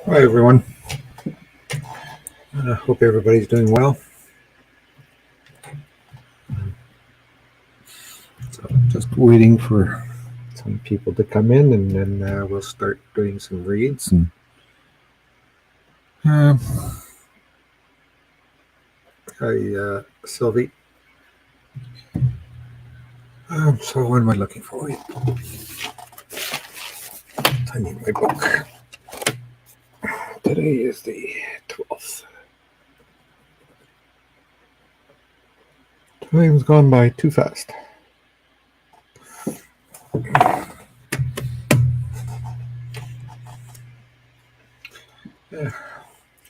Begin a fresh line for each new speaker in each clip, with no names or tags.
Hi, everyone. Hope everybody's doing well. So, just waiting for some people to come in, and then we'll start doing some reads. And uh, hi, Sylvie. So, what am I looking for? Wait, I need my book. Today is the 12th. Time's gone by too fast.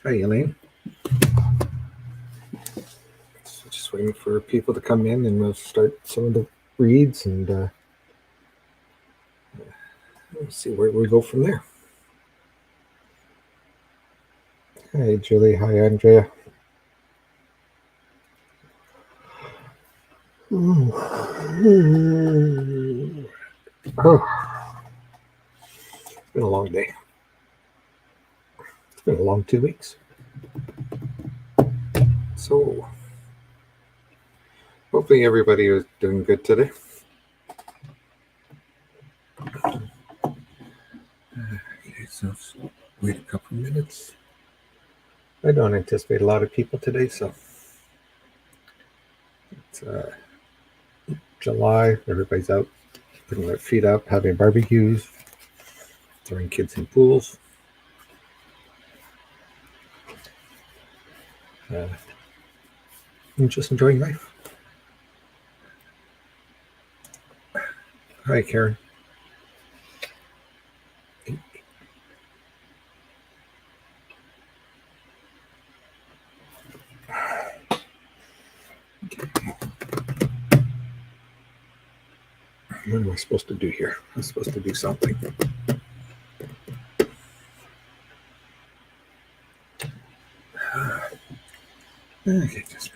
Hi, Elaine. So just waiting for people to come in, and we'll start some of the reads, and we'll see where we go from there. Hi, Julie. Hi, Andrea. Oh, it's been a long day. It's been a long 2 weeks. So, hopefully everybody is doing good today. Okay, so wait a couple minutes. I don't anticipate a lot of people today, so it's July. Everybody's out putting their feet up, having barbecues, throwing kids in pools. And just enjoying life. Hi, Karen. What am I supposed to do here? I'm supposed to do something. Okay, just.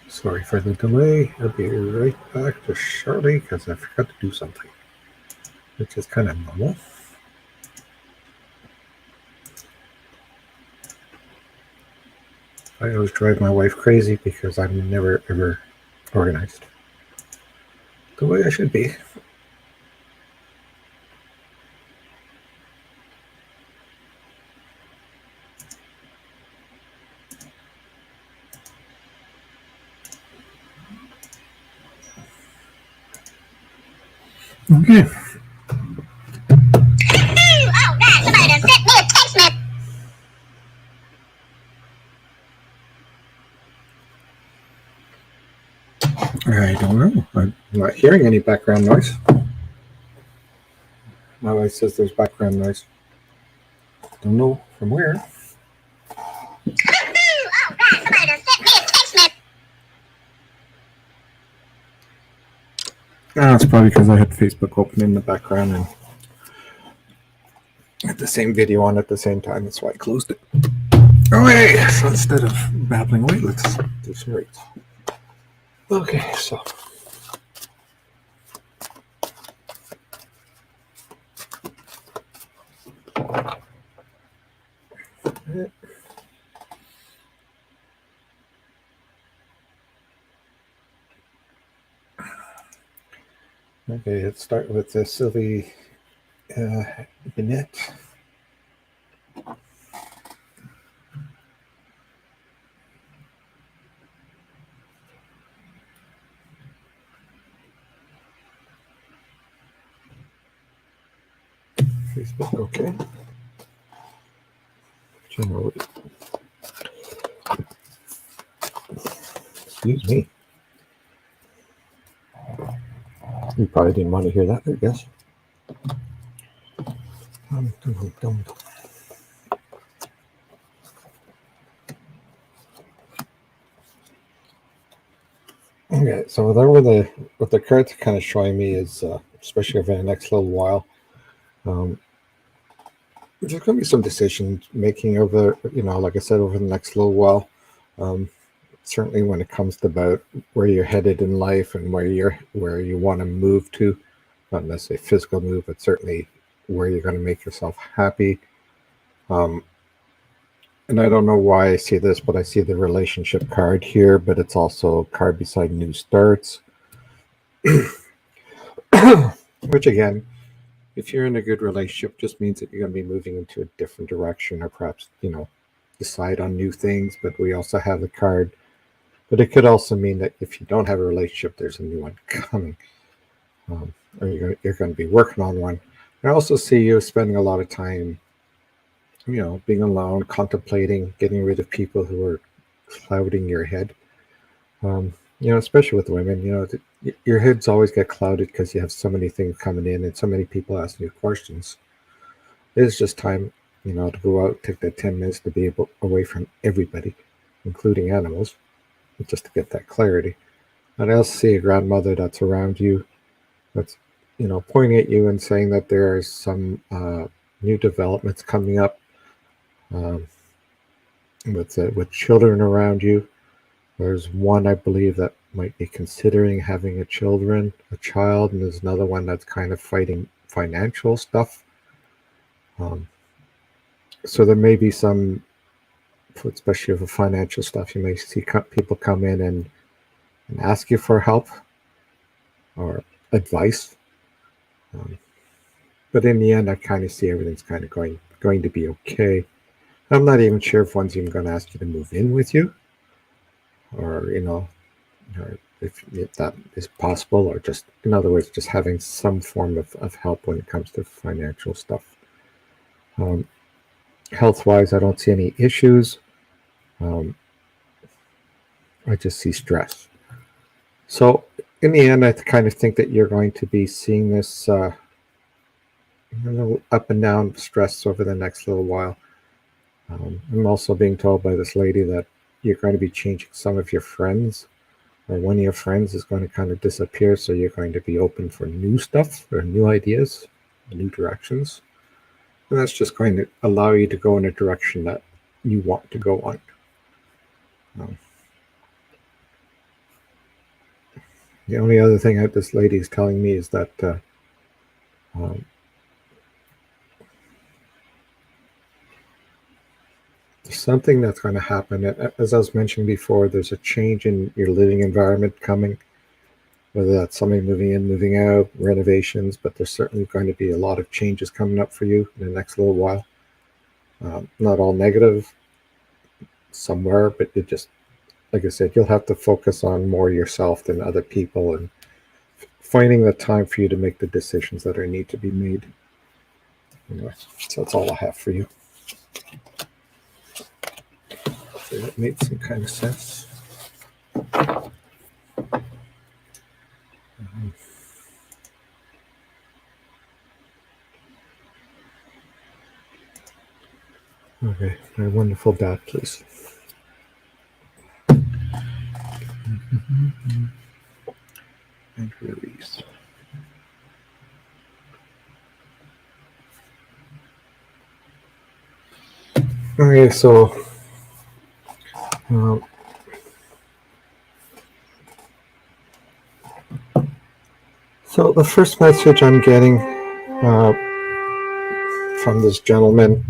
Sorry for the delay. I'll be right back just shortly because I forgot to do something, which is kind of normal. I always drive my wife crazy because I'm never ever organized the way I should be. Okay. I don't know. I'm not hearing any background noise. My wife says there's background noise. Don't know from where. It's probably because I had Facebook open in the background and had the same video on at the same time. That's why I closed it. Okay, so instead of babbling away, let's do some reads. Okay, so. Okay, let's start with Sylvie Bennett. Facebook, okay. Generally. Excuse me. You probably didn't want to hear that, I guess. Okay, so what the cards are kind of showing me is, especially over the next little while, um, there's going to be some decision making over, like I said, over the next little while. Um, Certainly, when it comes to about where you're headed in life and where you want to move to, not necessarily physical move, but certainly where you're going to make yourself happy. Um, and I don't know why I see this, but I see the relationship card here, but it's also a card beside new starts. Which again, if you're in a good relationship, just means that you're going to be moving into a different direction, or perhaps decide on new things. But we also have the card, but it could also mean that if you don't have a relationship, there's a new one coming, or you're going to be working on one. I also see you spending a lot of time, being alone, contemplating, getting rid of people who are clouding your head. Especially with women, your heads always get clouded because you have so many things coming in and so many people asking you questions. It's just time, to go out, take that 10 minutes to be away from everybody, including animals, just to get that clarity. And I also see a grandmother that's around you, that's, pointing at you and saying that there are some new developments coming up, with children around you. There's one, I believe, that might be considering having a child, and there's another one that's kind of fighting financial stuff. So there may be some, especially with financial stuff, you may see people come in and ask you for help or advice. But in the end, I kind of see everything's kind of going to be okay. I'm not even sure if one's even going to ask you to move in with you, or or if that is possible, or just, in other words, just having some form of help when it comes to financial stuff. Health-wise, I don't see any issues. I just see stress. So in the end, I kind of think that you're going to be seeing this up and down stress over the next little while. I'm also being told by this lady that you're going to be changing some of your friends, or one of your friends is going to kind of disappear, so you're going to be open for new stuff or new ideas, new directions. And that's just going to allow you to go in a direction that you want to go on. The only other thing that this lady is telling me is that there's something that's going to happen. As I was mentioning before, there's a change in your living environment coming, whether that's somebody moving in, moving out, renovations, but there's certainly going to be a lot of changes coming up for you in the next little while. Not all negative somewhere, but it just, like I said, you'll have to focus on more yourself than other people, and finding the time for you to make the decisions that need to be made. Anyway, so that's all I have for you. So that made some kind of sense. Okay, my wonderful dad, please. And release. Okay, so the first message I'm getting from this gentleman,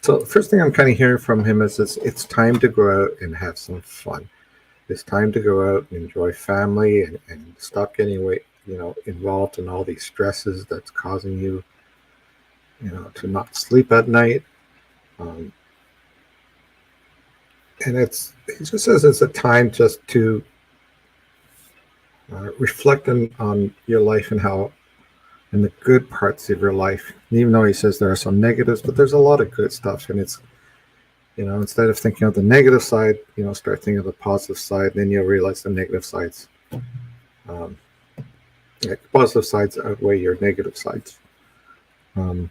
so the first thing I'm kind of hearing from him is it's time to go out and have some fun. It's time to go out and enjoy family, and stop getting involved in all these stresses that's causing you, to not sleep at night. And he just says it's a time just to reflect on your life and how and the good parts of your life. And even though he says there are some negatives, but there's a lot of good stuff. And it's, instead of thinking of the negative side, start thinking of the positive side. And then you'll realize the negative sides, um, positive sides outweigh your negative sides. I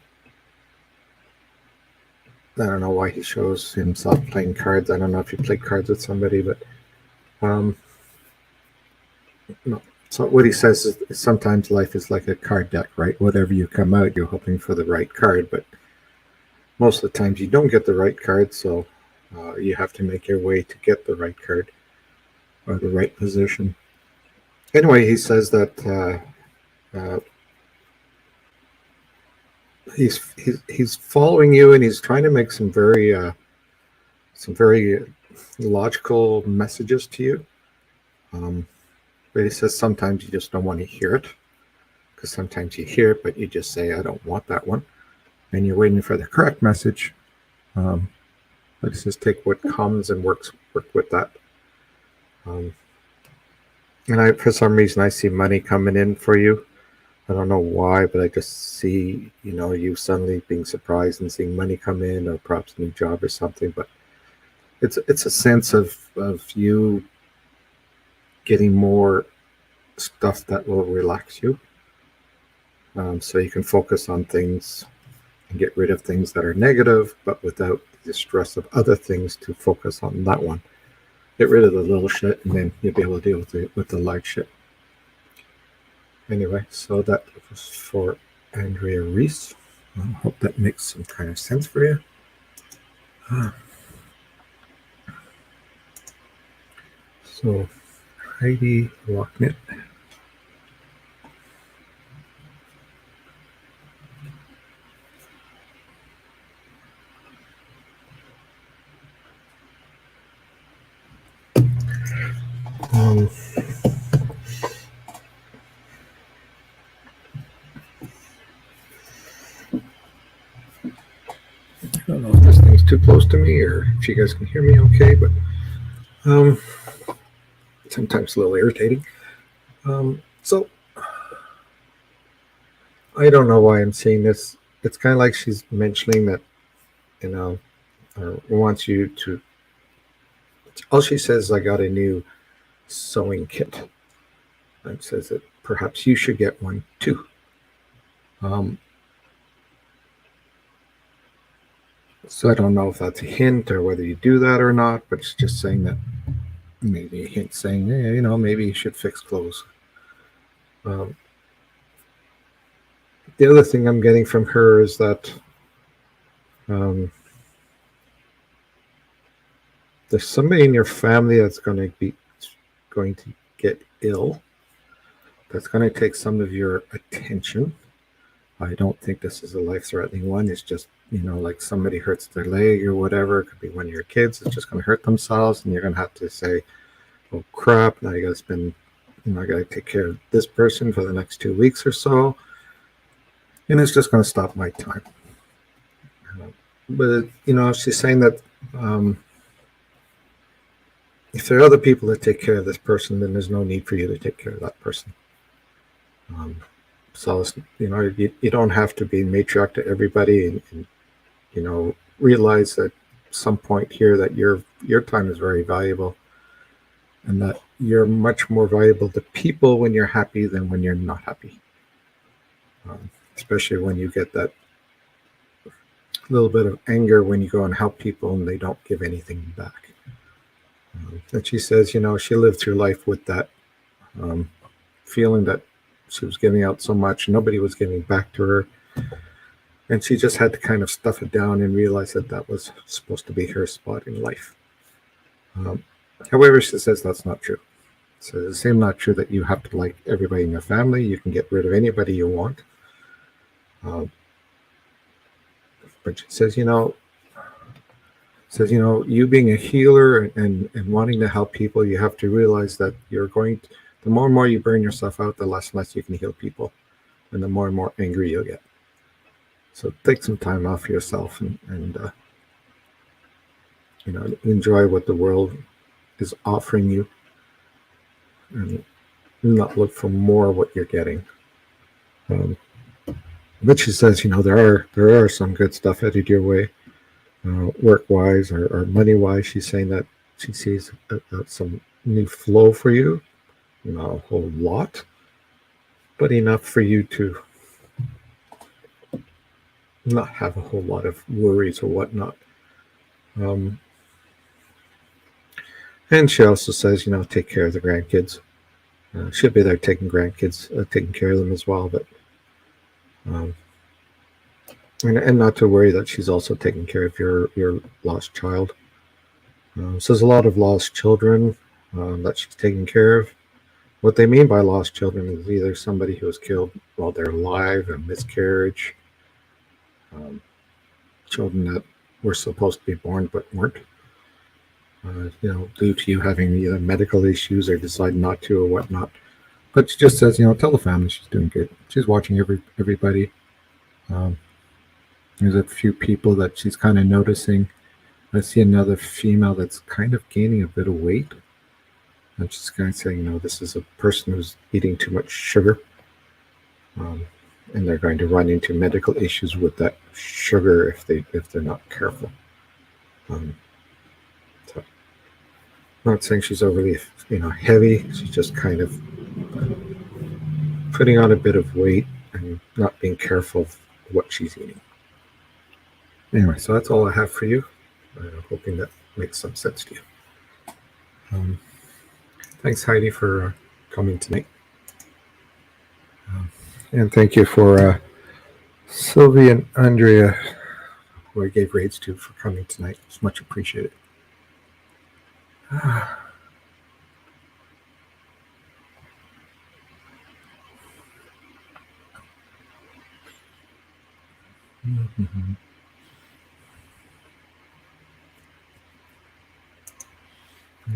don't know why he shows himself playing cards. I don't know if you play cards with somebody, but no. So what he says is sometimes life is like a card deck, right? Whatever you come out, you're hoping for the right card, but most of the times you don't get the right card, so you have to make your way to get the right card or the right position. Anyway, he says that he's following you, and he's trying to make some very logical messages to you. But he says sometimes you just don't want to hear it, because sometimes you hear it, but you just say, I don't want that one. And you're waiting for the correct message. But he says take what comes and work with that. And for some reason, I see money coming in for you. I don't know why, but I just see, you suddenly being surprised and seeing money come in, or perhaps a new job or something. But it's a sense of you getting more stuff that will relax you, so you can focus on things and get rid of things that are negative, but without the stress of other things to focus on that one. Get rid of the little shit, and then you'll be able to deal with the large shit. Anyway, so that was for Andrea Reese. I hope that makes some kind of sense for you. So Heidi Locknett. I don't know if this thing's too close to me or if you guys can hear me okay, but sometimes a little irritating. So I don't know why I'm seeing this. It's kind of like she's mentioning that, or wants you to. All she says, I got a new sewing kit. And says that perhaps you should get one too. So I don't know if that's a hint or whether you do that or not, but it's just saying that, maybe a hint saying, hey, maybe you should fix clothes. The other thing I'm getting from her is that there's somebody in your family that's going to get ill. That's going to take some of your attention. I don't think this is a life-threatening one. It's just, like somebody hurts their leg or whatever. It could be one of your kids. It's just going to hurt themselves, and you're going to have to say, oh crap, now I got to spend, I got to take care of this person for the next 2 weeks or so. And it's just going to stop my time. But, she's saying that if there are other people that take care of this person, then there's no need for you to take care of that person. So, you don't have to be matriarch to everybody, and realize at some point here that your time is very valuable, and that you're much more valuable to people when you're happy than when you're not happy. Especially when you get that little bit of anger when you go and help people and they don't give anything back. And she says, she lived through life with that feeling that she was giving out so much, nobody was giving back to her. And she just had to kind of stuff it down and realize that was supposed to be her spot in life. However, she says that's not true. So the same not true that you have to like everybody in your family. You can get rid of anybody you want. But she says, you being a healer and wanting to help people, you have to realize that the more and more you burn yourself out, the less and less you can heal people, and the more angry you'll get. So take some time off for yourself and enjoy what the world is offering you, and not look for more of what you're getting. But she says, there are some good stuff headed your way, work wise or money wise. She's saying that she sees some new flow for you, not a whole lot, but enough for you to not have a whole lot of worries or whatnot. Um, and she also says, take care of the grandkids. She'll be there taking care of them as well, but um, and not to worry that she's also taking care of your lost child. So there's a lot of lost children that she's taking care of. What they mean by lost children is either somebody who was killed while they're alive, a miscarriage, um, children that were supposed to be born but weren't, due to you having either medical issues or decide not to or whatnot. But she just says, tell the family she's doing good. She's watching everybody. Um, there's a few people that she's kind of noticing. I see another female that's kind of gaining a bit of weight. And she's kind of saying, this is a person who's eating too much sugar. And they're going to run into medical issues with that sugar if they're not careful. So I'm not saying she's overly heavy. She's just kind of putting on a bit of weight and not being careful of what she's eating. Anyway, so that's all I have for you. Hoping that makes some sense to you. Thanks, Heidi, for coming tonight. And thank you for Sylvie and Andrea, who I gave grades to, for coming tonight. It's much appreciated. Mm-hmm.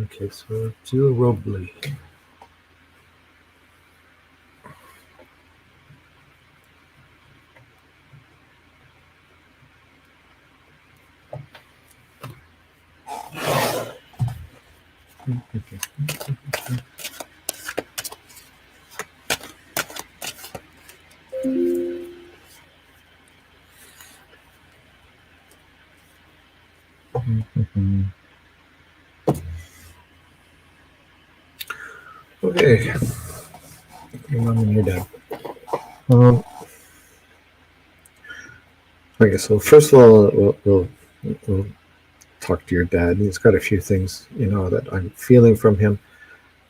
Okay, so Jill Robley. Okay, your mom and your dad. Okay, so first of all, we'll talk to your dad. He's got a few things, that I'm feeling from him.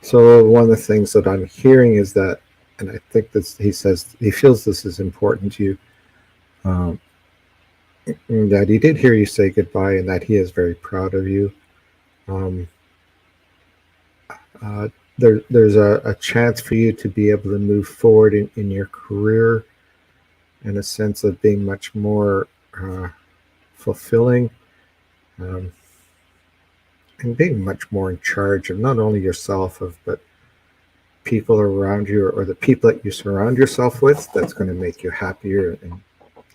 So one of the things that I'm hearing is that, and I think this, he says he feels this is important to you, that he did hear you say goodbye and that he is very proud of you. There's a chance for you to be able to move forward in your career in a sense of being much more fulfilling, and being much more in charge of not only yourself but people around you, or the people that you surround yourself with. That's going to make you happier and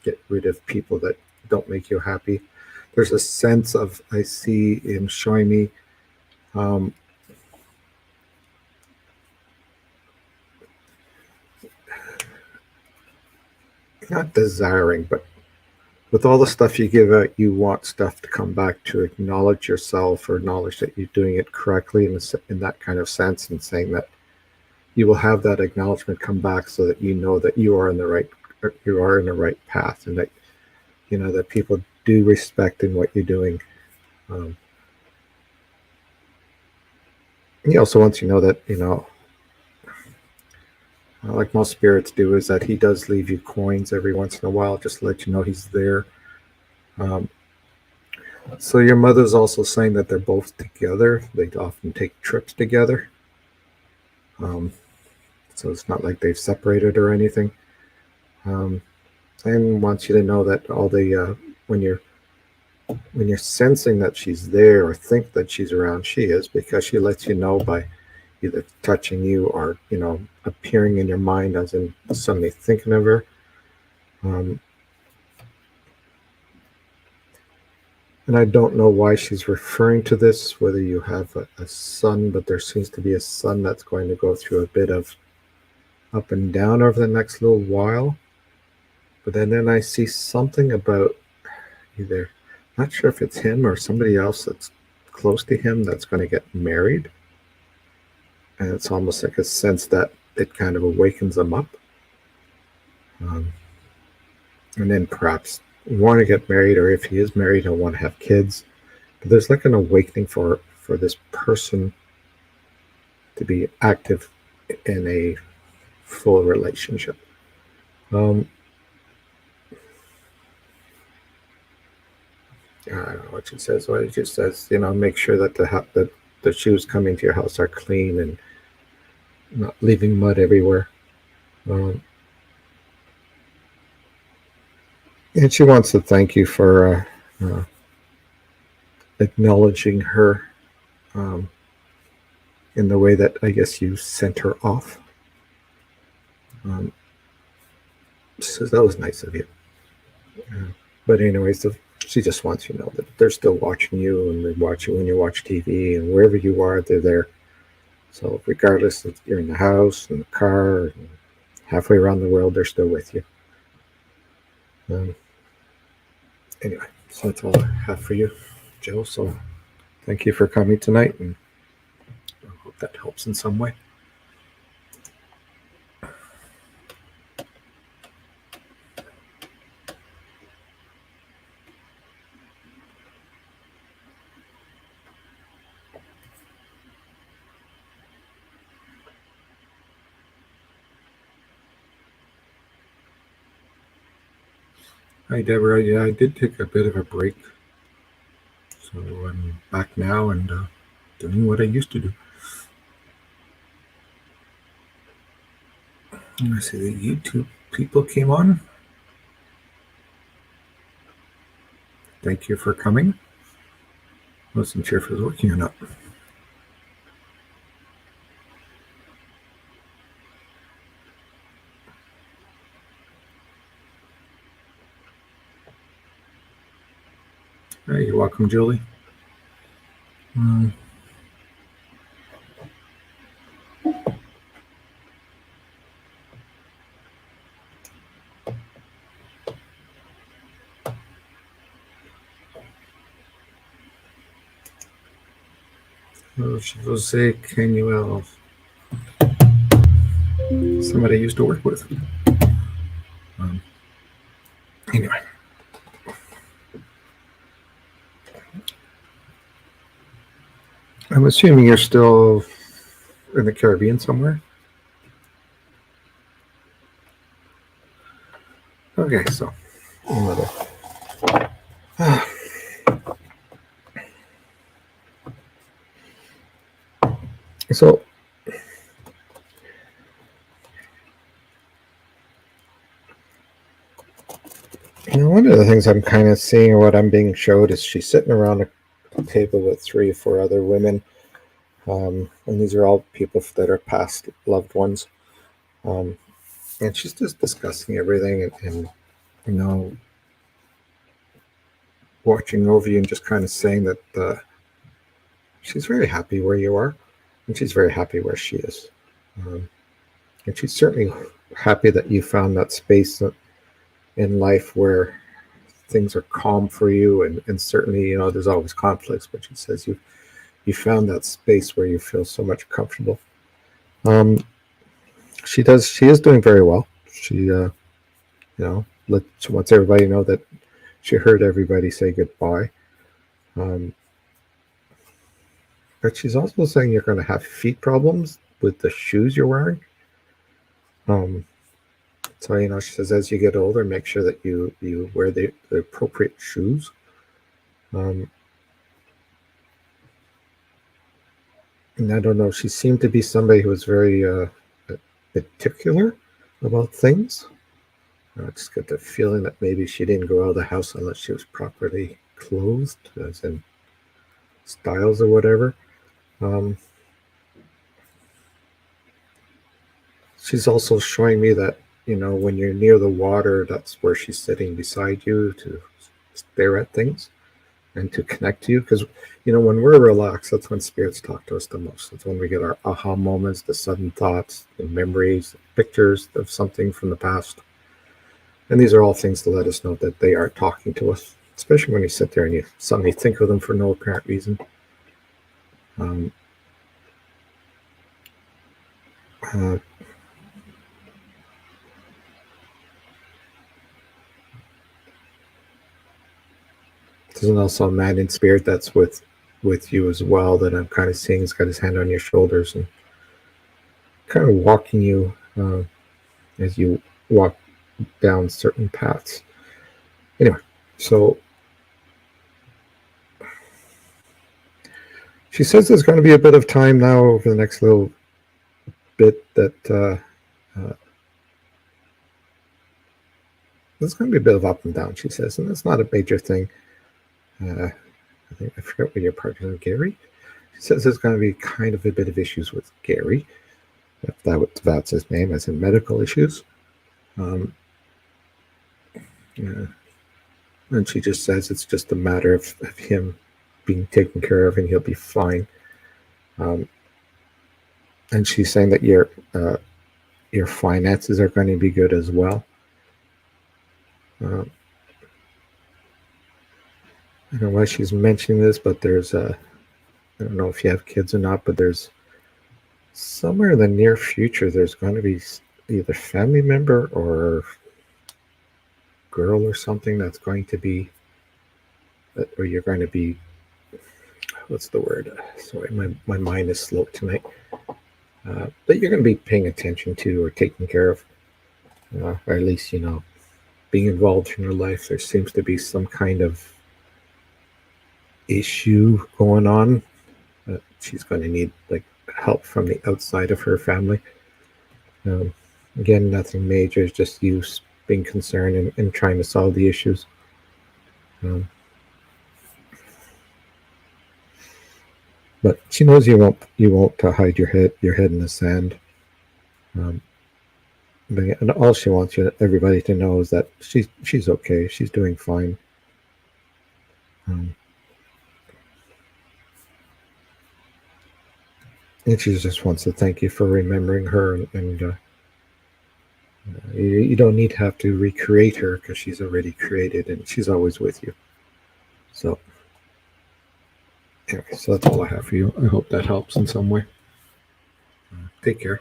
get rid of people that don't make you happy. There's a sense of, I see him showing me, not desiring, but with all the stuff you give out, you want stuff to come back to acknowledge yourself, or acknowledge that you're doing it correctly in that kind of sense, and saying that you will have that acknowledgement come back, so that you know that you are in the right path, and that that people do respect in what you're doing. He also wants you to know that like most spirits do, is that he does leave you coins every once in a while, just to let you know he's there. So your mother's also saying that they're both together. They often take trips together. So it's not like they've separated or anything. And wants you to know that all the when you're sensing that she's there, or think that she's around, she is, because she lets you know by either touching you or appearing in your mind, as in suddenly thinking of her. And I don't know why she's referring to this, whether you have a son, but there seems to be a son that's going to go through a bit of up and down over the next little while. But then I see something about either, not sure if it's him or somebody else that's close to him that's going to get married. And it's almost like a sense that it kind of awakens them up. And then perhaps want to get married, or if he is married, he'll want to have kids. But there's like an awakening for this person to be active in a full relationship. I don't know what she says. Well, it just says, make sure that the shoes coming to your house are clean and not leaving mud everywhere. And she wants to thank you for acknowledging her in the way that I guess you sent her off. She says that was nice of you. But anyways, she just wants you to know that they're still watching you, and they watch you when you watch TV, and wherever you are, they're there. So regardless if you're in the house, in the car, halfway around the world, they're still with you. Anyway, so that's all I have for you, Jill. So thank you for coming tonight, and I hope that helps in some way. Hi, Deborah. Yeah, I did take a bit of a break. So I'm back now and doing what I used to do. I see the YouTube people came on. Thank you for coming. Wasn't sure if it was working or not. Hey, you're welcome, Julie. Jose Canuel. Somebody I used to work with. Anyway. I'm assuming you're still in the Caribbean somewhere. Okay, so another. So one of the things I'm kind of seeing, or what I'm being showed, is she's sitting around a table with 3 or 4 other women, and these are all people that are past loved ones, and she's just discussing everything and watching over you and just kind of saying that she's very happy where you are, and she's very happy where she is, and she's certainly happy that you found that space in life where things are calm for you, and certainly there's always conflicts, but she says you found that space where you feel so much comfortable. She is doing very well. She wants everybody to know that she heard everybody say goodbye, but she's also saying you're going to have feet problems with the shoes you're wearing. So, she says, as you get older, make sure that you wear the appropriate shoes. And I don't know, she seemed to be somebody who was very particular about things. I just get the feeling that maybe she didn't go out of the house unless she was properly clothed, as in styles or whatever. She's also showing me that when you're near the water, that's where she's sitting beside you to stare at things and to connect to you. Because, when we're relaxed, that's when spirits talk to us the most. That's when we get our aha moments, the sudden thoughts, the memories, the pictures of something from the past. And these are all things to let us know that they are talking to us, especially when you sit there and you suddenly think of them for no apparent reason. Um, uh, there's also a man in spirit that's with you as well that I'm kind of seeing. He's got his hand on your shoulders and kind of walking you as you walk down certain paths. Anyway, so she says there's going to be a bit of time now over the next little bit that there's going to be a bit of up and down, she says, and that's not a major thing. I think I forget what your partner, Gary. She says there's going to be kind of a bit of issues with Gary, if that's his name, as in medical issues. Yeah. And she just says it's just a matter of him being taken care of and he'll be fine. And she's saying that your finances are going to be good as well. I don't know why she's mentioning this, but there's I don't know if you have kids or not, but there's somewhere in the near future there's going to be either family member or girl or something that's going to be, or you're going to be, what's the word? Sorry, my mind is slow tonight. That you're going to be paying attention to or taking care of, or at least, being involved in your life. There seems to be some kind of issue going on. She's going to need help from the outside of her family. Again, nothing major, it's just you being concerned and trying to solve the issues. But she knows you won't hide your head in the sand. And all she wants everybody to know is that she's okay. She's doing fine. And she just wants to thank you for remembering her, and you don't need to have to recreate her because she's already created and she's always with you. So, anyway, so that's all I have for you. I hope that helps in some way. Take care.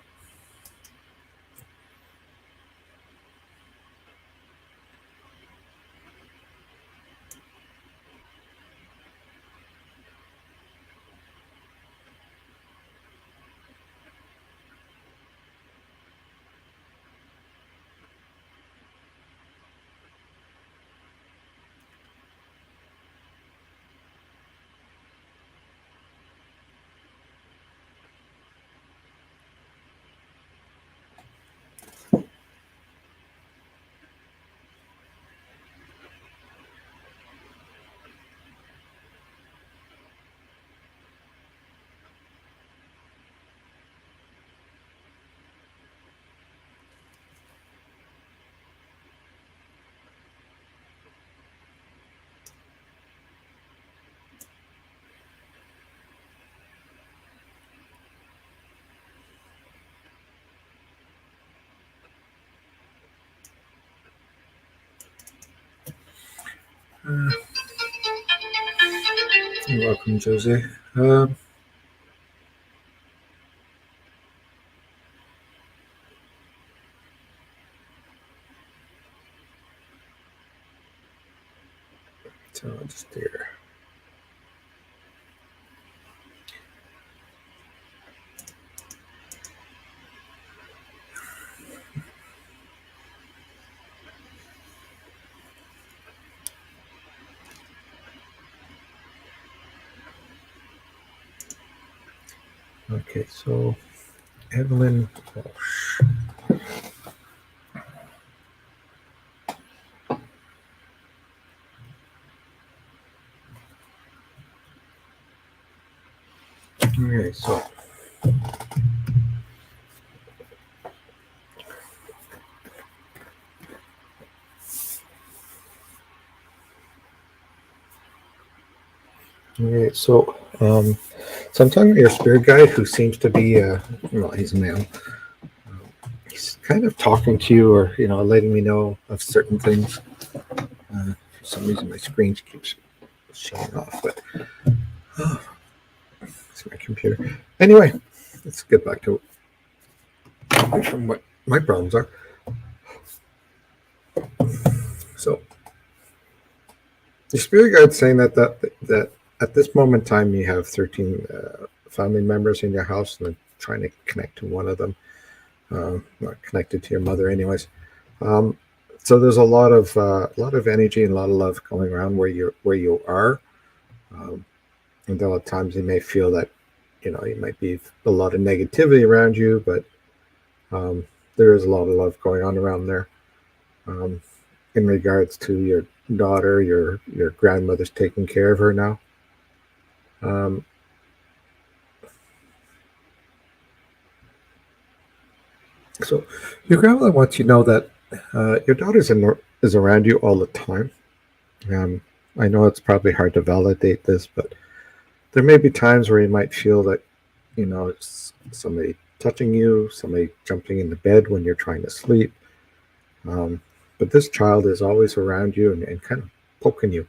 You're welcome, Jose. So just here. Okay, so Evelyn Walsh. Okay, so so I'm talking to your spirit guide, who seems to be, well, he's a male. he's kind of talking to you, or letting me know of certain things. For some reason, my screen keeps shutting off, but oh, it's my computer. Anyway, let's get back to from what my problems are. So, the spirit guide's saying that at this moment in time, you have 13 family members in your house, and they're trying to connect to one of them. Not connected to your mother, anyways. So there's a lot of energy and a lot of love going around where you are. And though at times you may feel that you might be a lot of negativity around you, but there is a lot of love going on around there. In regards to your daughter, your grandmother's taking care of her now. So your grandmother wants you to know that your daughter is around you all the time. I know it's probably hard to validate this, but there may be times where you might feel that it's somebody touching you, somebody jumping in the bed when you're trying to sleep. But this child is always around you and kind of poking you.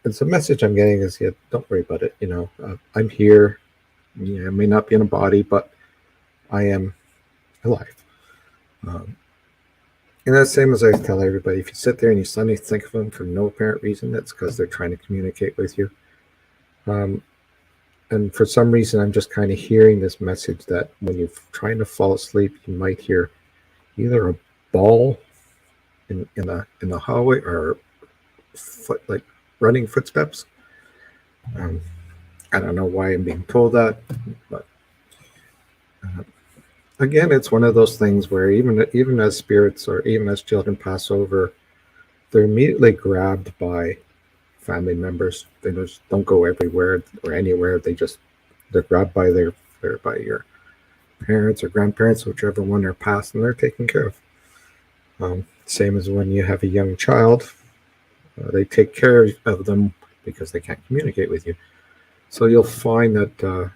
It's a message I'm getting is, don't worry about it. I'm here. I may not be in a body, but I am alive. And that's the same as I tell everybody. If you sit there and you suddenly think of them for no apparent reason, that's because they're trying to communicate with you. And for some reason, I'm just kind of hearing this message that when you're trying to fall asleep, you might hear either a ball in the hallway or like running footsteps. I don't know why I'm being told that, but again, it's one of those things where even as spirits or even as children pass over, they're immediately grabbed by family members. They just don't go everywhere or anywhere. They're grabbed by by your parents or grandparents, whichever one are passed, and they're taken care of. Same as when you have a young child, they take care of them because they can't communicate with you. So you'll find that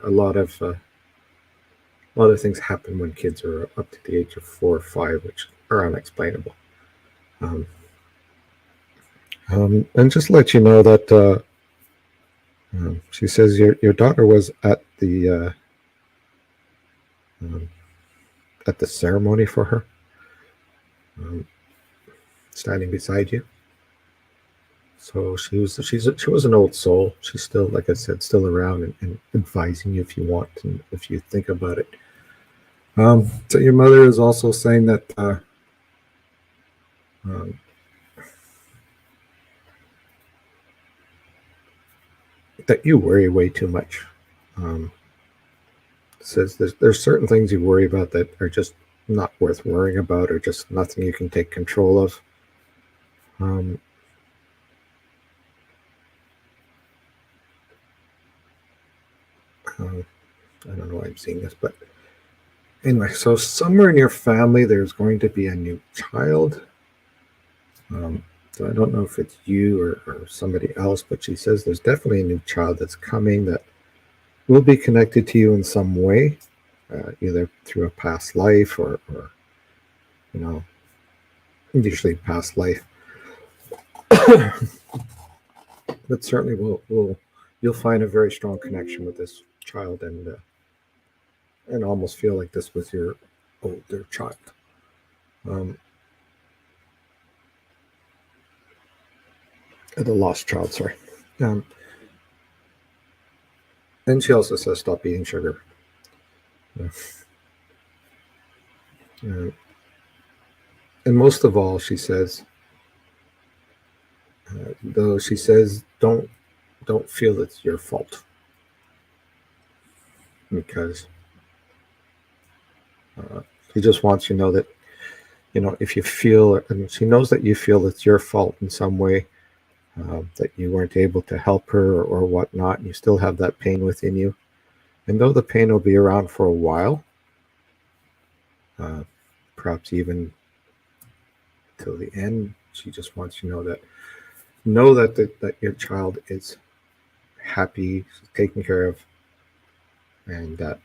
a lot of things happen when kids are up to the age of 4 or 5, which are unexplainable. And just to let you know that she says your daughter was at the ceremony for her, standing beside you. So she was an old soul. She's still, like I said, still around and advising you if you want and if you think about it. So your mother is also saying that that you worry way too much. Says there's certain things you worry about that are just not worth worrying about, or just nothing you can take control of. I don't know why I'm seeing this, but anyway, so somewhere in your family there's going to be a new child. So I don't know if it's you or somebody else, but she says there's definitely a new child that's coming that will be connected to you in some way, either through a past life or usually past life. But certainly you'll find a very strong connection with this child and almost feel like this was your older child. The lost child, sorry. And she also says stop eating sugar. And most of all, she says, though she says don't feel it's your fault, because she just wants you to know that if you feel, and she knows that you feel it's your fault in some way, that you weren't able to help her or whatnot, and you still have that pain within you. And though the pain will be around for a while, perhaps even till the end, she just wants you to know that your child is happy, taken care of, and that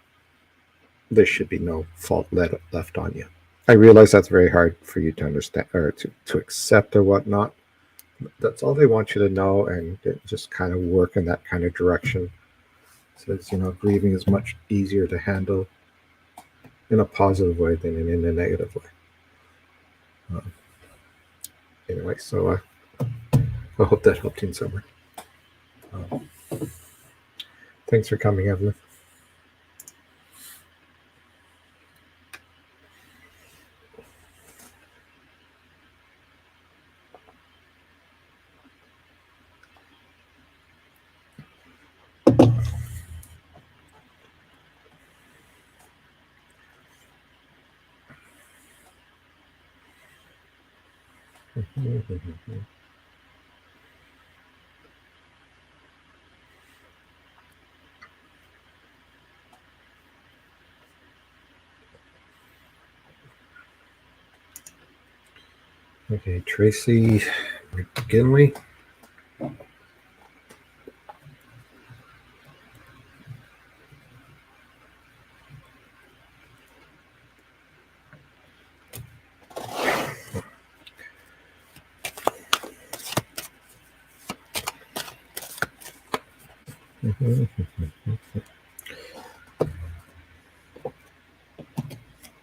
there should be no fault left on you. I realize that's very hard for you to understand or to accept or whatnot. That's all they want you to know, and just kind of work in that kind of direction. So it's, grieving is much easier to handle in a positive way than in a negative way. Um, anyway, so I hope that helped you in some way. Um, thanks for coming, Evelyn. Okay, Tracy McGinley.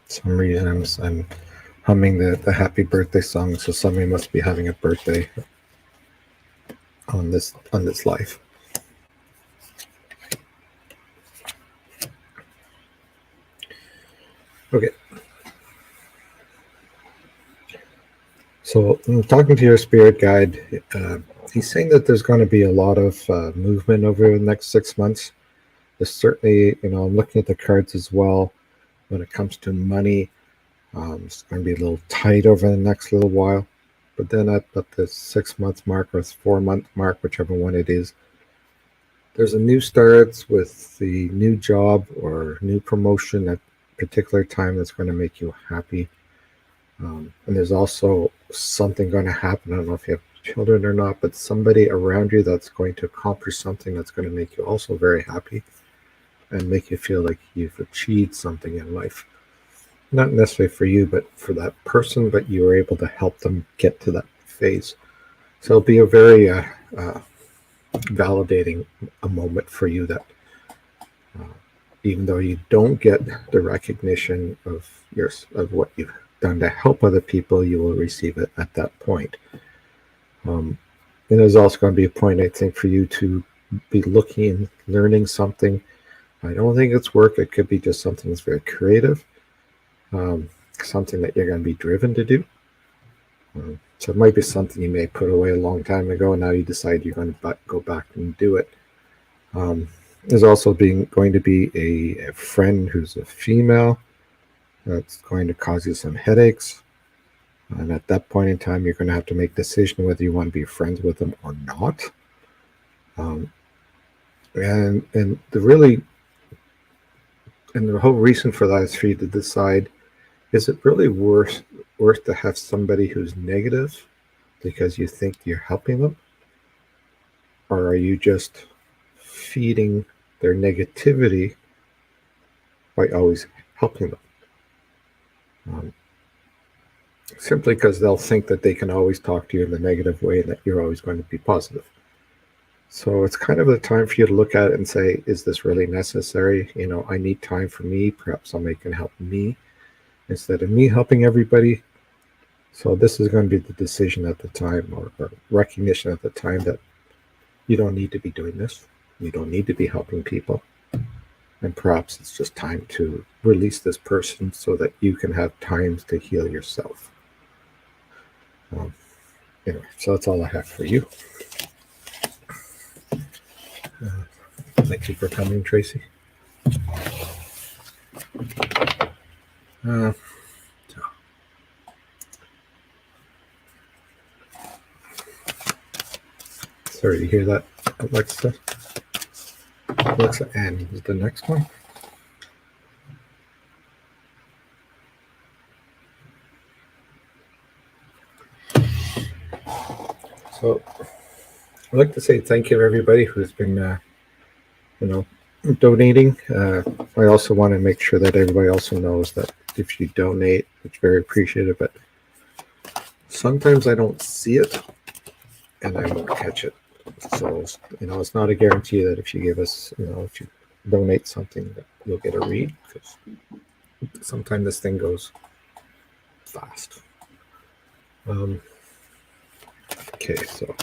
Some reason I'm humming the happy birthday song, so somebody must be having a birthday on this life. Okay. So I'm talking to your spirit guide. He's saying that there's going to be a lot of movement over the next 6 months. There's certainly, I'm looking at the cards as well. When it comes to money, it's going to be a little tight over the next little while. But then at the 6 month mark or 4 month mark, whichever one it is, there's a new start with the new job or new promotion at a particular time that's going to make you happy. And there's also something going to happen. I don't know if you have children or not, but somebody around you that's going to accomplish something that's going to make you also very happy and make you feel like you've achieved something in life. Not necessarily for you, but for that person, but you were able to help them get to that phase. So it'll be a very validating a moment for you that even though you don't get the recognition of what you've done to help other people, you will receive it at that point. And there's also going to be a point, I think, for you to be looking and learning something. I don't think it's work. It could be just something that's very creative, something that you're going to be driven to do. So it might be something you may put away a long time ago, and now you decide you're going to go back and do it. There's also going to be a friend who's a female that's going to cause you some headaches. And at that point in time, you're going to have to make a decision whether you want to be friends with them or not. And the whole reason for that is for you to decide, is it really worth to have somebody who's negative because you think you're helping them? Or are you just feeding their negativity by always helping them? Simply because they'll think that they can always talk to you in the negative way and that you're always going to be positive. So it's kind of a time for you to look at it and say, is this really necessary? I need time for me. Perhaps somebody can help me instead of me helping everybody. So this is going to be the decision at the time, or recognition at the time, that you don't need to be doing this. You don't need to be helping people. And perhaps it's just time to release this person so that you can have time to heal yourself. Anyway, so that's all I have for you. Thank you for coming, Tracy. Sorry to hear that, Alexa. Alexa, and the next one. So I'd like to say thank you to everybody who's been, donating. I also want to make sure that everybody also knows that if you donate, it's very appreciated, but sometimes I don't see it and I won't catch it. So, it's not a guarantee that if you give us, if you donate something, that you'll get a read, because sometimes this thing goes fast. Okay, so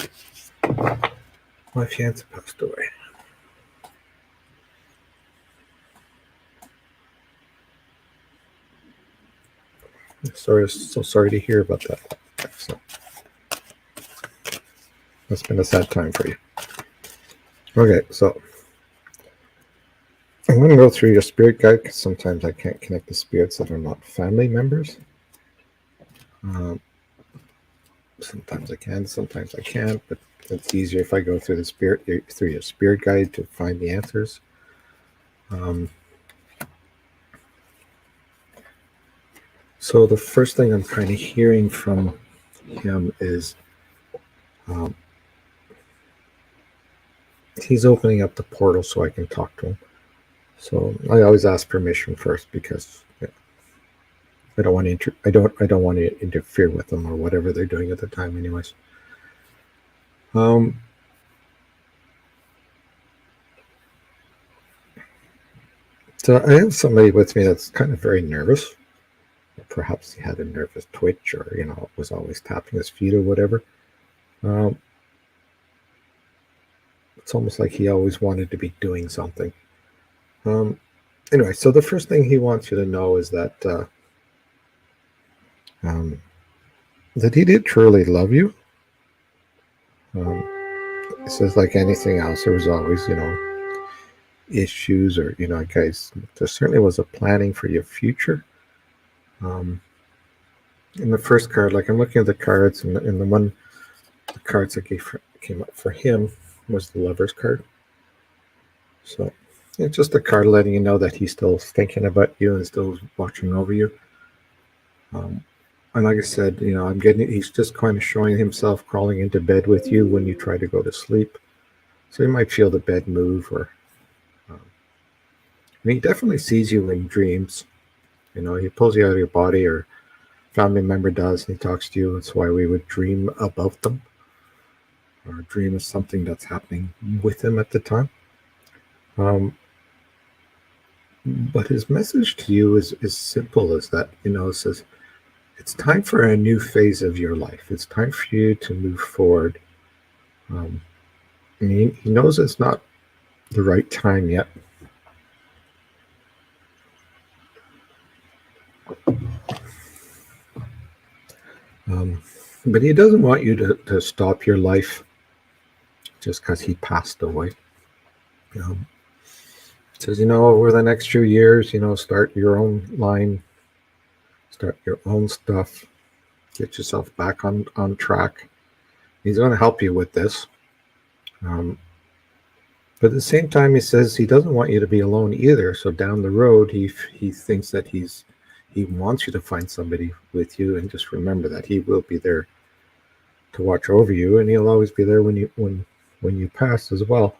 my fiance passed away. So sorry to hear about that. So, it's been a sad time for you. Okay, so I'm going to go through your spirit guide, because sometimes I can't connect the spirits that are not family members. Sometimes I can, sometimes I can't, but it's easier if I go through your spirit guide to find the answers. So the first thing I'm kind of hearing from him is he's opening up the portal so I can talk to him. So I always ask permission first, because I don't want to I don't want to interfere with them or whatever they're doing at the time, anyways. So I have somebody with me that's kind of very nervous. Perhaps he had a nervous twitch, or was always tapping his feet or whatever. It's almost like he always wanted to be doing something. Anyway, so the first thing he wants you to know is that that he did truly love you. It says, like anything else, there was always, issues, or guys, there certainly was a planning for your future. In the first card, like I'm looking at the cards, and the cards that came up for him was the Lover's card. So it's just a card letting you know that he's still thinking about you and still watching over you. And like I said, he's just kind of showing himself crawling into bed with you when you try to go to sleep. So you might feel the bed move, or he definitely sees you in dreams. He pulls you out of your body, or family member does, and he talks to you. That's why we would dream about them, or dream of something that's happening with him at the time. But his message to you is simple as that. It says, it's time for a new phase of your life. It's time for you to move forward. He knows it's not the right time yet. But he doesn't want you to stop your life just because he passed away. Says, over the next few years, start your own line, start your own stuff, get yourself back on track. He's going to help you with this. But at the same time, he says he doesn't want you to be alone either. So down the road, he thinks that he wants you to find somebody with you, and just remember that he will be there to watch over you, and he'll always be there when you pass as well.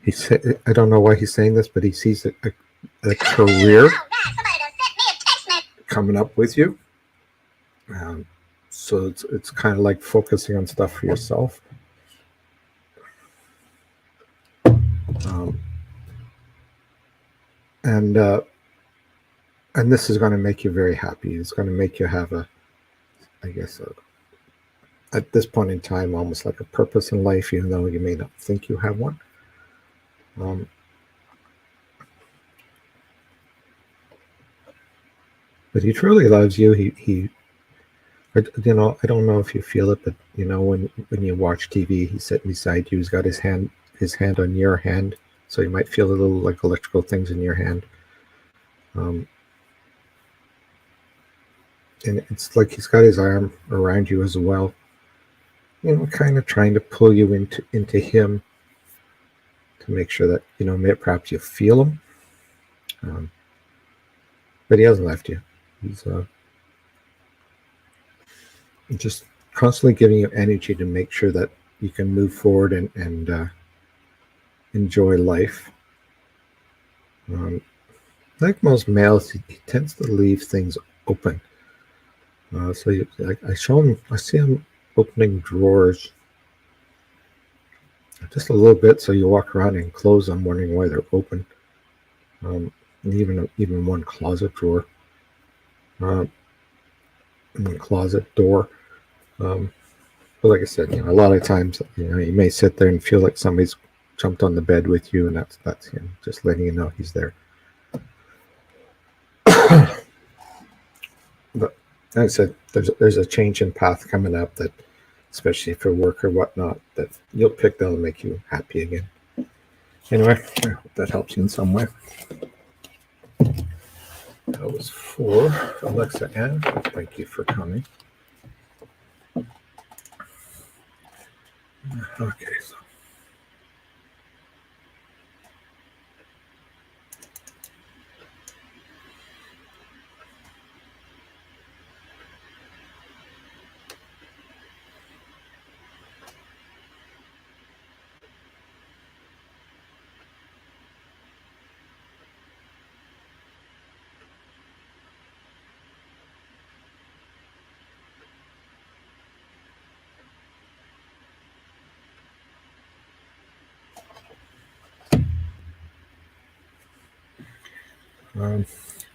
He said, I don't know why he's saying this, but he sees a career coming up with you. So it's kind of like focusing on stuff for yourself. And this is going to make you very happy. It's going to make you have at this point in time, almost like a purpose in life, even though you may not think you have one. But he truly loves you. I don't know if you feel it, but when you watch TV, he's sitting beside you. He's got his hand on your hand, so you might feel a little like electrical things in your hand. And it's like he's got his arm around you as well, kind of trying to pull you into him, to make sure that perhaps you feel him. But he hasn't left you. He's just constantly giving you energy to make sure that you can move forward and enjoy life. Like most males, he tends to leave things open. I see him opening drawers just a little bit, so you walk around and close them, wondering why they're open. And even one closet drawer, and the closet door. But like I said, a lot of times, you may sit there and feel like somebody's jumped on the bed with you, and that's him, just letting you know he's there. But like I said, there's a change in path coming up that, especially for work or whatnot, that you'll pick that'll make you happy again. Anyway, I hope that helps you in some way. That was for Alexa Ann. Thank you for coming. Okay, so.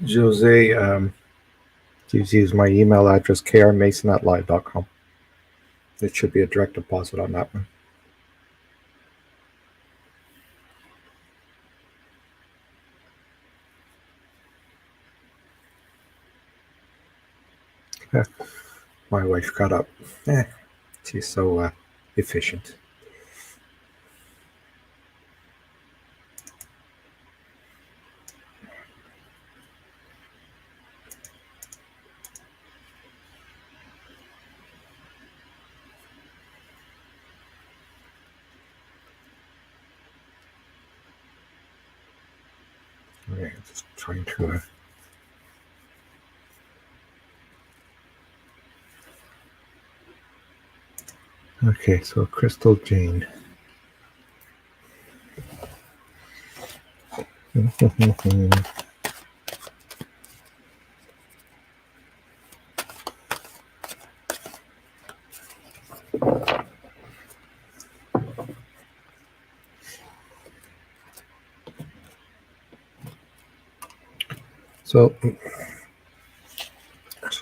Jose, please use my email address, krmason@live.com. It should be a direct deposit on that one. My wife got up. She's so efficient. Okay, just trying to. Okay, so Crystal Jane. So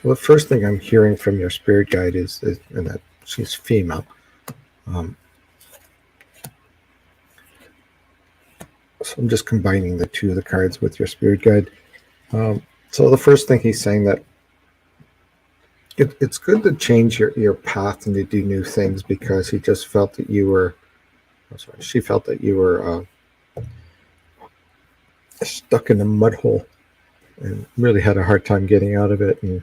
the first thing I'm hearing from your spirit guide is and that she's female. So I'm just combining the two of the cards with your spirit guide. So the first thing he's saying that it's good to change your path and to do new things, because he just felt that you were, she felt that you were stuck in a mud hole and really had a hard time getting out of it, and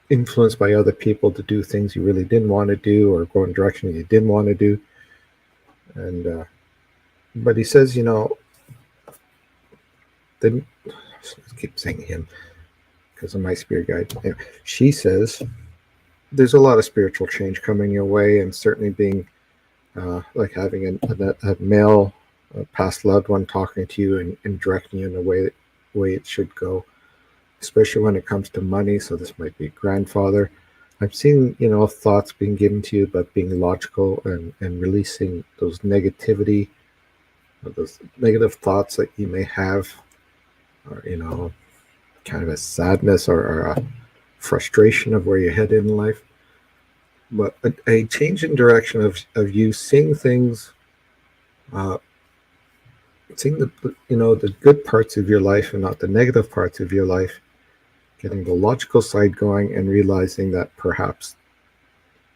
influenced by other people to do things you really didn't want to do, or go in a direction you didn't want to do. And but he says, I keep saying him because of my spirit guide. She says there's a lot of spiritual change coming your way, and certainly being like having a male past loved one talking to you and directing you in the way it should go, especially when it comes to money. So this might be grandfather. I'm seeing, thoughts being given to you, but being logical and releasing those negative thoughts that you may have, or, kind of a sadness or a frustration of where you're headed in life. But a change in direction of you seeing things, seeing the good parts of your life and not the negative parts of your life, getting the logical side going, and realizing that perhaps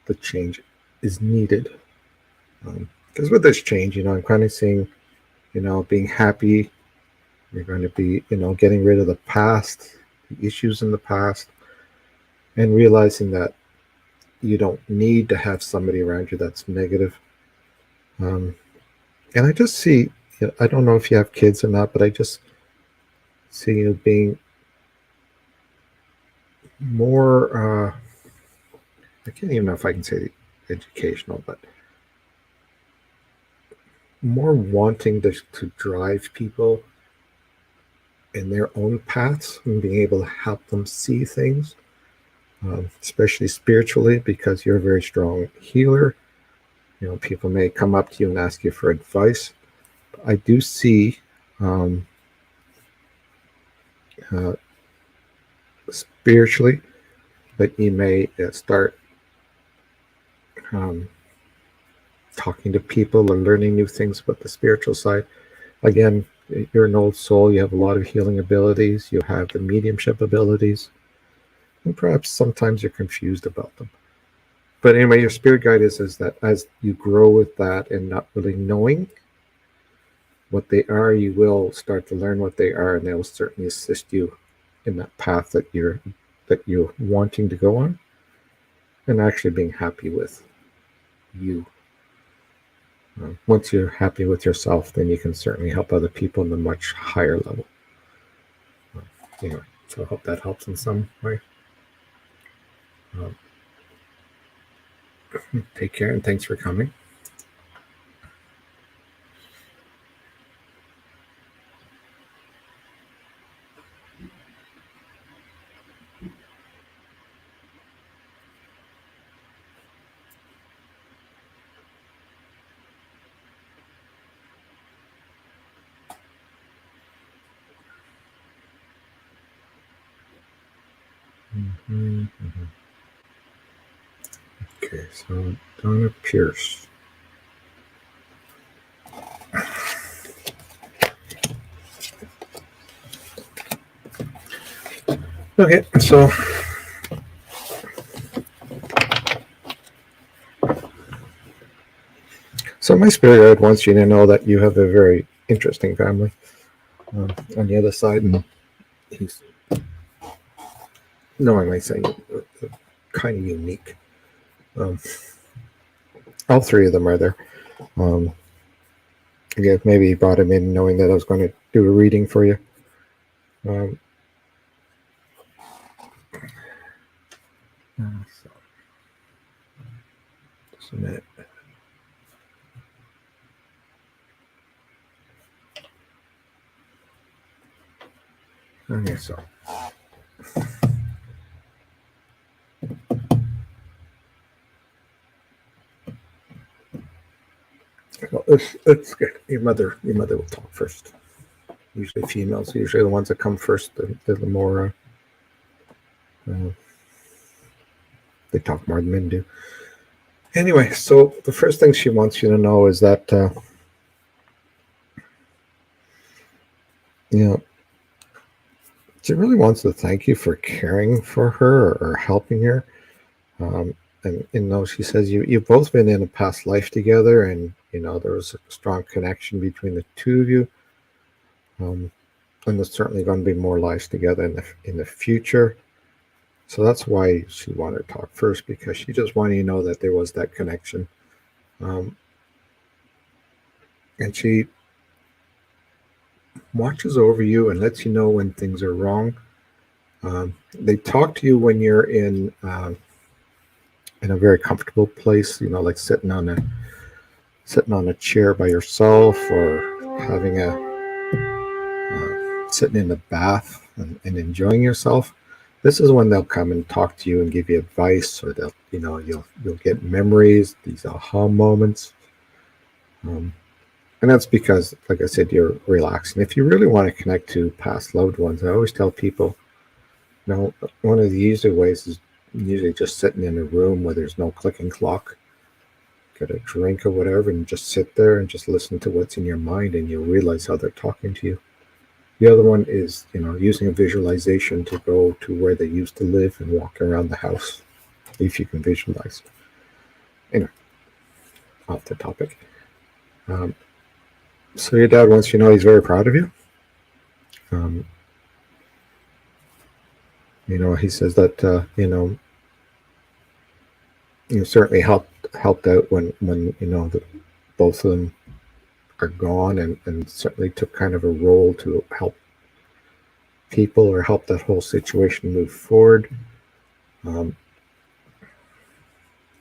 the change is needed. Because with this change, I'm kind of seeing, being happy. You're going to be, getting rid of the past, the issues in the past, and realizing that you don't need to have somebody around you that's negative. And I just see, I don't know if you have kids or not, but I just see you being more, I can't even know if I can say educational, but more wanting to drive people in their own paths and being able to help them see things, especially spiritually, because you're a very strong healer. People may come up to you and ask you for advice. I do see uh, spiritually that you may start talking to people and learning new things about the spiritual side. Again, you're an old soul. You have a lot of healing abilities. You have the mediumship abilities. And perhaps sometimes you're confused about them. But anyway, your spirit guide is that as you grow with that and not really knowing what they are, you will start to learn what they are, and they will certainly assist you in that path that you're wanting to go on, and actually being happy with you. Once you're happy with yourself, then you can certainly help other people in a much higher level. So I hope that helps in some way. Take care, and thanks for coming. Okay, so Donna Pierce. Okay, so my spirit guide wants you to know that you have a very interesting family on the other side, and he's knowingly saying kind of unique. All three of them are there. Again, maybe he brought him in knowing that I was going to do a reading for you. So, just a minute. Okay, so it's good. Your mother will talk first. Usually females, usually the ones that come first, they're the more they talk more than men do. Anyway, so the first thing she wants you to know is that she really wants to thank you for caring for her or helping her. And she says you've both been in a past life together, and there was a strong connection between the two of you. And there's certainly going to be more lives together in the future. So that's why she wanted to talk first, because she just wanted you to know that there was that connection. And she watches over you and lets you know when things are wrong. They talk to you when you're in a very comfortable place, like sitting on a chair by yourself, or having sitting in the bath and enjoying yourself. This is when they'll come and talk to you and give you advice, or they'll you'll get memories, these aha moments. And that's because, like I said, you're relaxing. If you really want to connect to past loved ones, I always tell people, one of the easier ways is usually just sitting in a room where there's no clicking clock. Get a drink or whatever, and just sit there and just listen to what's in your mind, and you'll realize how they're talking to you. The other one is, using a visualization to go to where they used to live and walk around the house, if you can visualize. Off the topic. So your dad wants you to know he's very proud of you. He says that you certainly helped out when both of them are gone, and certainly took kind of a role to help people or help that whole situation move forward.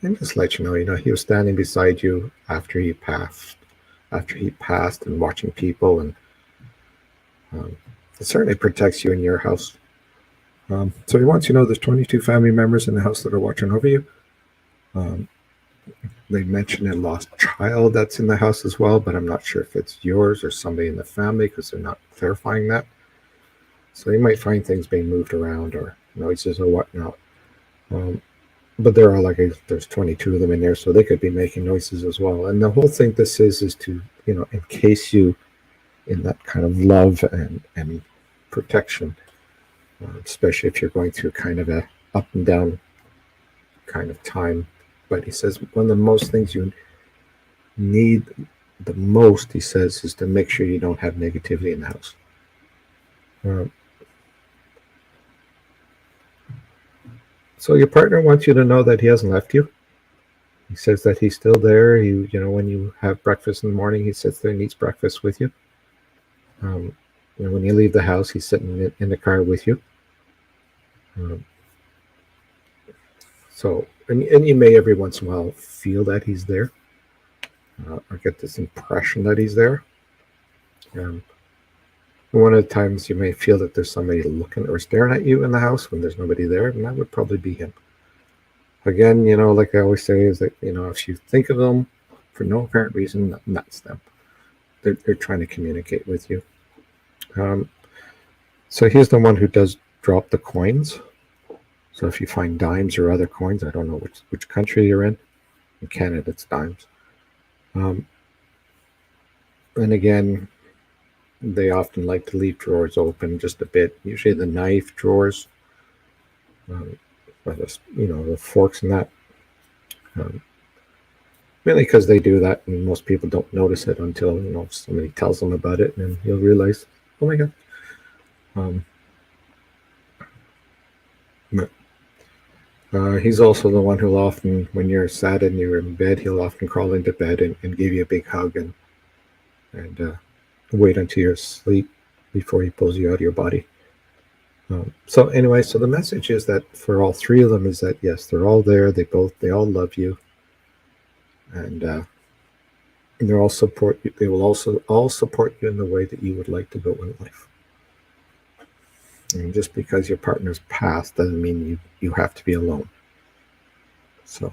And just let you know, he was standing beside you after he passed, and watching people, and um, it certainly protects you in your house. So he wants you to know there's 22 family members in the house that are watching over you. Um, they mentioned a lost child that's in the house as well, but I'm not sure if it's yours or somebody in the family because they're not clarifying that. So you might find things being moved around or noises or whatnot. But there are there's 22 of them in there, so they could be making noises as well. And the whole thing this is to encase you in that kind of love and protection, especially if you're going through kind of a up and down kind of time. But he says one of the most things you need the most, he says, is to make sure you don't have negativity in the house. So your partner wants you to know that he hasn't left you. He says that he's still there. When you have breakfast in the morning, he sits there and eats breakfast with you. When you leave the house, he's sitting in the car with you. And you may every once in a while feel that he's there, or get this impression that he's there. One of the times you may feel that there's somebody looking or staring at you in the house when there's nobody there, and that would probably be him. Again, like I always say, is that, if you think of them for no apparent reason, that's them. They're trying to communicate with you. So he's the one who does drop the coins. So if you find dimes or other coins, I don't know which country you're in. In Canada, it's dimes. And again, they often like to leave drawers open just a bit. Usually the knife drawers, the forks and that. Mainly because they do that, and most people don't notice it until somebody tells them about it, and then you'll realize, oh my god. He's also the one who'll often, when you're sad and you're in bed, he'll often crawl into bed and give you a big hug and wait until you're asleep before he pulls you out of your body. So the message is that for all three of them is that, yes, they're all there. They all love you, and they all support you. They will also all support you in the way that you would like to go in life. And just because your partner's passed doesn't mean you have to be alone. So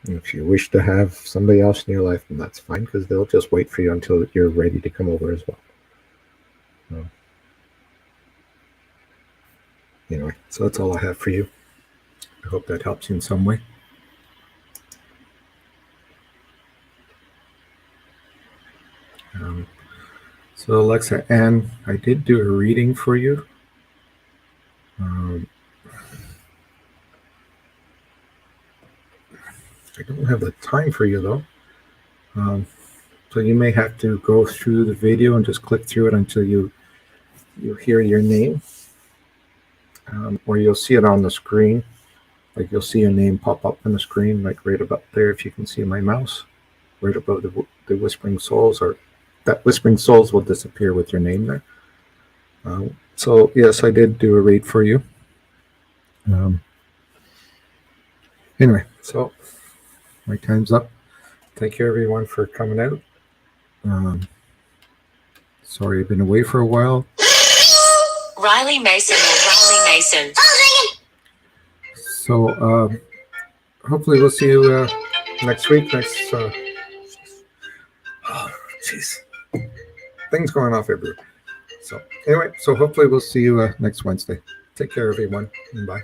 if you wish to have somebody else in your life, then that's fine, because they'll just wait for you until you're ready to come over as well. Anyway, so that's all I have for you. I hope that helps you in some way. So Alexa Ann, I did do a reading for you. I don't have the time for you though. So you may have to go through the video and just click through it until you hear your name. Or you'll see it on the screen. Like you'll see your name pop up on the screen, like right about there, if you can see my mouse, right above the Whispering Souls, or that Whispering Souls will disappear with your name there. So yes, I did do a read for you. Anyway, so my time's up. Thank you everyone for coming out. Sorry I've been away for a while.
Riley Mason.
So hopefully we'll see you next week. Things going off everywhere. So anyway, hopefully we'll see you next Wednesday. Take care, everyone, and bye.